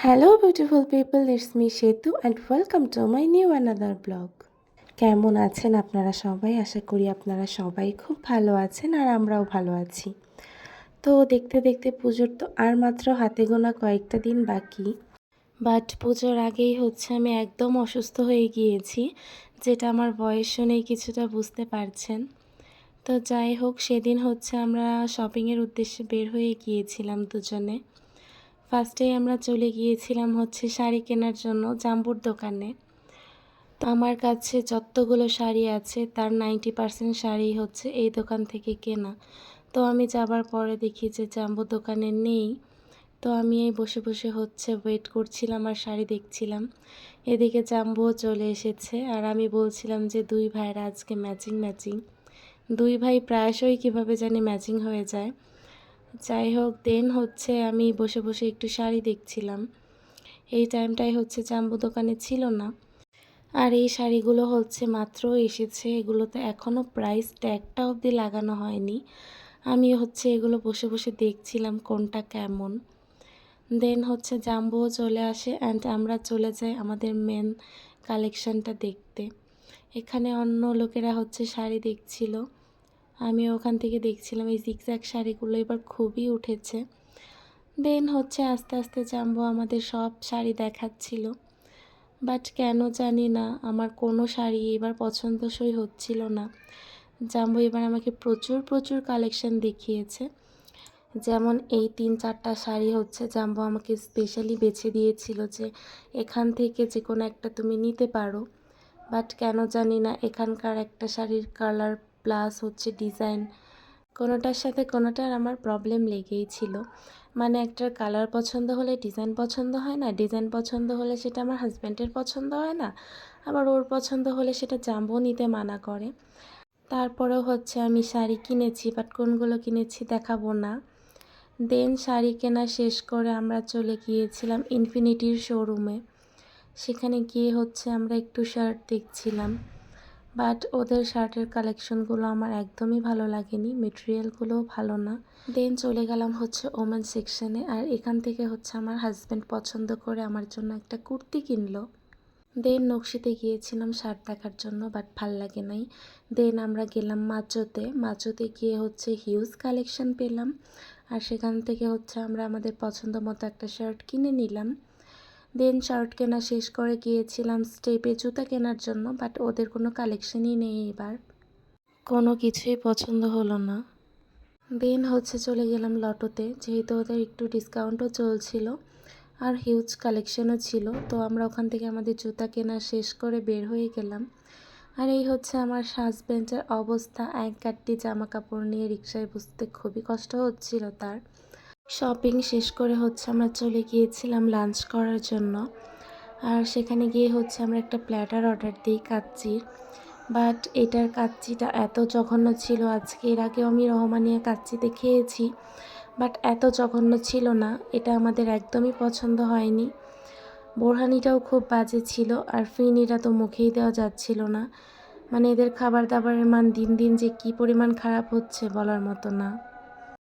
Hello, beautiful people. It's me, Shetu, and welcome to my new another blog. কেমন আছেন আপনারা সবাই? আশা করি আপনারা সবাই খুব ভালো আছেন আর আমরাও ভালো আছি। তো দেখতে দেখতে পুজোর তো আর মাত্র হাতে গোনা কয়েকটা দিন বাকি। বাট পুজোর আগেই আমি একদম অসুস্থ হয়ে গিয়েছি, যেটা আমার বয়স শুনেই কিছুটা বুঝতে পারছেন। তো যাই হোক, সেদিন আমরা শপিংয়ের উদ্দেশ্যে বের হয়ে গিয়েছিলাম দুজনে। ফার্স্টেই আমরা চলে গিয়েছিলাম শাড়ি কেনার জন্য জাম্বুর দোকানে। তো আমার কাছে যতগুলো শাড়ি আছে তার 90% শাড়ি এই দোকান থেকে কেনা। তো আমি যাবার পরে দেখি যে জাম্বু দোকানে নেই। তো আমি এই বসে বসে ওয়েট করছিলাম আর শাড়ি দেখছিলাম। এদিকে জাম্বুও চলে এসেছে আর আমি বলছিলাম যে দুই ভাইরা আজকে ম্যাচিং ম্যাচিং। দুই ভাই প্রায়শই কীভাবে জানি ম্যাচিং হয়ে যায়। যাই হোক, দেন আমি বসে বসে একটু শাড়ি দেখছিলাম। এই টাইমটাই জাম্বু দোকানে ছিল না। আর এই শাড়িগুলো মাত্র এসেছে, এগুলোতে এখনও প্রাইস ট্যাগটা অবধি লাগানো হয়নি। আমি এগুলো বসে বসে দেখছিলাম কোনটা কেমন। দেন জাম্বুও চলে আসে অ্যান্ড আমরা চলে যাই আমাদের মেন কালেকশানটা দেখতে। এখানে অন্য লোকেরা শাড়ি দেখছিল, আমি ওখান থেকে দেখছিলাম। এই জিগজ্যাগ শাড়িগুলো এবার খুবই উঠেছে। দেন আস্তে আস্তে জাম্বু আমাদের সব শাড়ি দেখাচ্ছিল। বাট কেন জানি না আমার কোনো শাড়ি এবার পছন্দসই হচ্ছিল না। জাম্বু এবার আমাকে প্রচুর প্রচুর কালেকশন দেখিয়েছে। যেমন এই 3-4টা শাড়ি জাম্বু আমাকে স্পেশালি বেছে দিয়েছিল যে এখান থেকে যে কোনো একটা তুমি নিতে পারো। বাট কেন জানি না এখানকার একটা শাড়ির কালার প্লাস ডিজাইন কোনোটার সাথে কোনোটার আমার প্রবলেম লেগেই ছিল। মানে একটার কালার পছন্দ হলে ডিজাইন পছন্দ হয় না, ডিজাইন পছন্দ হলে সেটা আমার হাজব্যান্ডের পছন্দ হয় না, আবার ওর পছন্দ হলে সেটা জাম্বু নিতে মানা করে। তারপরেও আমি শাড়ি কিনেছি, বাট কোনগুলো কিনেছি দেখাবো না। দেন শাড়ি কেনা শেষ করে আমরা চলে গিয়েছিলাম ইনফিনিটির শোরুমে। সেখানে গিয়ে আমরা একটু শার্ট দেখছিলাম। বাট ওদের শার্টের কালেকশনগুলো আমার একদমই ভালো লাগেনি, মেটেরিয়ালগুলোও ভালো না। দেন চলে গেলাম ওমেন সেকশানে। আর এখান থেকে আমার হাজব্যান্ড পছন্দ করে আমার জন্য একটা কুর্তি কিনলো। দেন নকশিতে গিয়েছিলাম শার্ট দেখার জন্য, বাট ভাল লাগে নাই। দেন আমরা গেলাম মাচোতে গিয়ে হিউজ কালেকশন পেলাম। আর সেখান থেকে আমরা আমাদের পছন্দ মতো একটা শার্ট কিনে নিলাম। দেন শার্ট কেনা শেষ করে গিয়েছিলাম স্টেপে জুতা কেনার জন্য, বাট ওদের কোনো কালেকশনই নেই এবার, কোনো কিছুই পছন্দ হলো না। দেন চলে গেলাম লটোতে, যেহেতু ওদের একটু ডিসকাউন্টও চলছিল আর হিউজ কালেকশনও ছিল। তো আমরা ওখান থেকে আমাদের জুতা কেনা শেষ করে বের হয়ে গেলাম। আর এই আমার হাজব্যান্ডের অবস্থা, এক গাড়ি জামা কাপড় নিয়ে রিক্সায় বসতে খুবই কষ্ট হচ্ছিল তার। শপিং শেষ করে আমরা চলে গিয়েছিলাম লাঞ্চ করার জন্য। আর সেখানে গিয়ে আমরা একটা প্ল্যাটার অর্ডার দিই কাচ্চির। বাট এটার কাচ্চিটা এত জঘন্য ছিল, আজকে এর আগেও আমি রহমানিয়া কাচ্চিতে খেয়েছি, বাট এত জঘন্য ছিল না। এটা আমাদের একদমই পছন্দ হয়নি। বোরহানিটাও খুব বাজে ছিল, আর ফিরনিটা তো মুখেই দেওয়া যাচ্ছিল না। মানে এদের খাবার দাবারের মান দিন দিন যে কী পরিমাণ খারাপ হচ্ছে বলার মতো না।